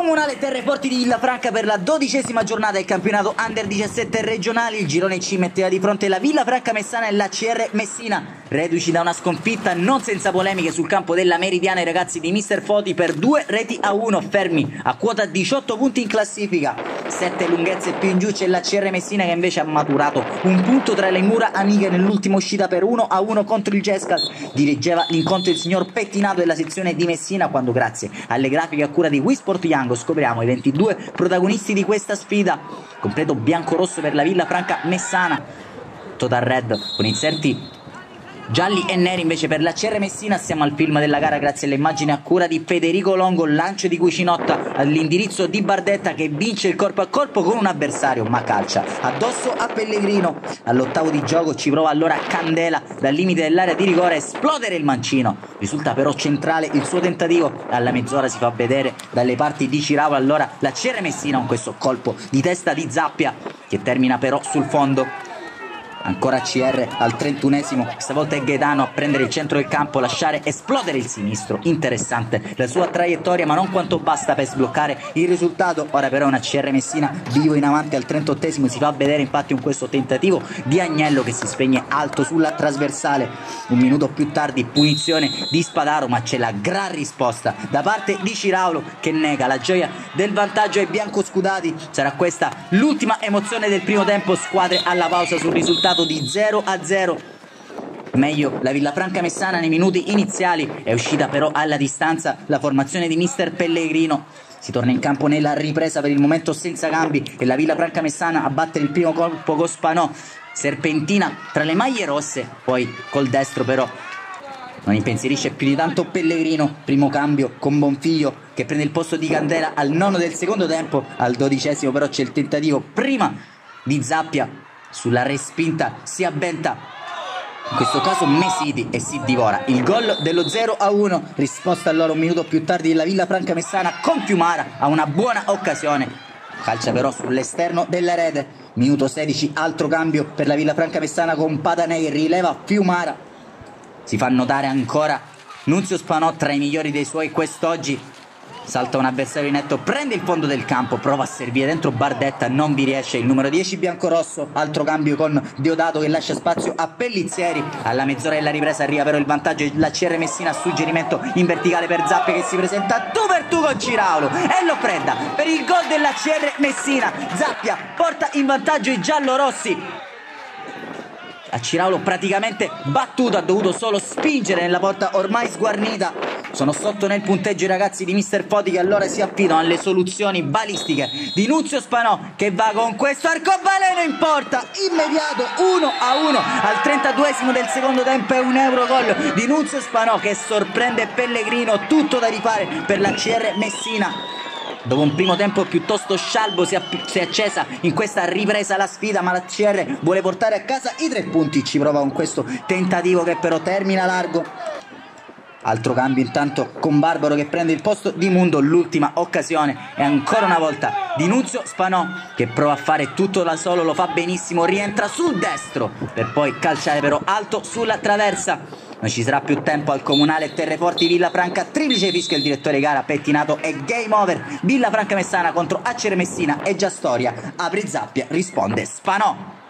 Comunale Terreforti di Villafranca per la 12ª giornata del campionato Under 17 regionali. Il girone C metteva di fronte la Villafranca Messana e la CR Messina, reduci da una sconfitta non senza polemiche sul campo della Meridiana. I ragazzi di Mister Foti per 2-1 fermi a quota 18 punti in classifica. 7 lunghezze più in giù c'è la CR Messina, che invece ha maturato un punto tra le mura amiche nell'ultima uscita per 1-1 contro il Gescal. Dirigeva l'incontro il signor Pettinato della sezione di Messina, quando grazie alle grafiche a cura di Wisport Young scopriamo i 22 protagonisti di questa sfida. Completo bianco-rosso per la Villafranca Messana, total red con inserti gialli e neri invece per la CR Messina. Siamo al film della gara grazie alle immagini a cura di Federico Longo. Lancio di Cucinotta all'indirizzo di Bardetta, che vince il corpo a corpo con un avversario ma calcia addosso a Pellegrino. All'ottavo di gioco ci prova allora Candela dal limite dell'area di rigore a esplodere il mancino. Risulta però centrale il suo tentativo. Alla mezz'ora si fa vedere dalle parti di Ciravo allora la CR Messina con questo colpo di testa di Zappia che termina però sul fondo. Ancora CR al 31esimo, stavolta è Gaetano a prendere il centro del campo, lasciare esplodere il sinistro. Interessante la sua traiettoria, ma non quanto basta per sbloccare il risultato. Ora però una CR Messina vivo in avanti al 38esimo, si fa vedere infatti con questo tentativo di Agnello che si spegne alto sulla trasversale. Un minuto più tardi punizione di Spadaro, ma c'è la gran risposta da parte di Ciraulo che nega la gioia del vantaggio ai biancoscudati. Sarà questa l'ultima emozione del primo tempo, squadre alla pausa sul risultato di 0-0. Meglio la Villafranca Messana nei minuti iniziali, è uscita però alla distanza la formazione di Mister Pellegrino. Si torna in campo nella ripresa, per il momento senza cambi, e la Villafranca Messana a battere il primo colpo con Spanò, serpentina tra le maglie rosse, poi col destro però non impensierisce più di tanto Pellegrino. Primo cambio con Bonfiglio che prende il posto di Candela al 9 del secondo tempo. Al 12esimo però c'è il tentativo prima di Zappia, sulla respinta si avventa in questo caso Mesiti e si divora il gol dello 0-1. Risposta allora un minuto più tardi della Villafranca Messana con Fiumara a una buona occasione, calcia però sull'esterno della rete. Minuto 16, altro cambio per la Villafranca Messana con Patanei, rileva Fiumara. Si fa notare ancora Nunzio Spanò, tra i migliori dei suoi quest'oggi. Salta un avversario in netto, prende il fondo del campo, prova a servire dentro Bardetta, non vi riesce. Il numero 10 biancorosso, altro cambio con Deodato che lascia spazio a Pellizieri. Alla mezz'ora della ripresa arriva però il vantaggio la CR Messina, suggerimento in verticale per Zappia che si presenta tu per tu con Ciraulo e lo prenda per il gol della CR Messina. Zappia porta in vantaggio i giallorossi. A Ciraulo praticamente battuto, ha dovuto solo spingere nella porta ormai sguarnita. Sono sotto nel punteggio i ragazzi di Mister Foti, che allora si affidano alle soluzioni balistiche di Nunzio Spanò, che va con questo arcobaleno in porta, immediato 1-1 al 32esimo del secondo tempo. È un Eurogol di Nunzio Spanò che sorprende Pellegrino. Tutto da rifare per la CR Messina. Dopo un primo tempo piuttosto scialbo si è accesa in questa ripresa la sfida, ma la CR vuole portare a casa i 3 punti. Ci prova con questo tentativo che però termina largo. Altro cambio intanto con Barbaro che prende il posto di Mundo. L'ultima occasione è ancora una volta di Nunzio Spanò che prova a fare tutto da solo, lo fa benissimo, rientra sul destro per poi calciare però alto sulla traversa. Non ci sarà più tempo al Comunale Terreforti Villafranca, triplice fischio il direttore gara Pettinato e game over. Villafranca Messana contro Acere Messina è già storia. Apri Zappia, risponde Spanò.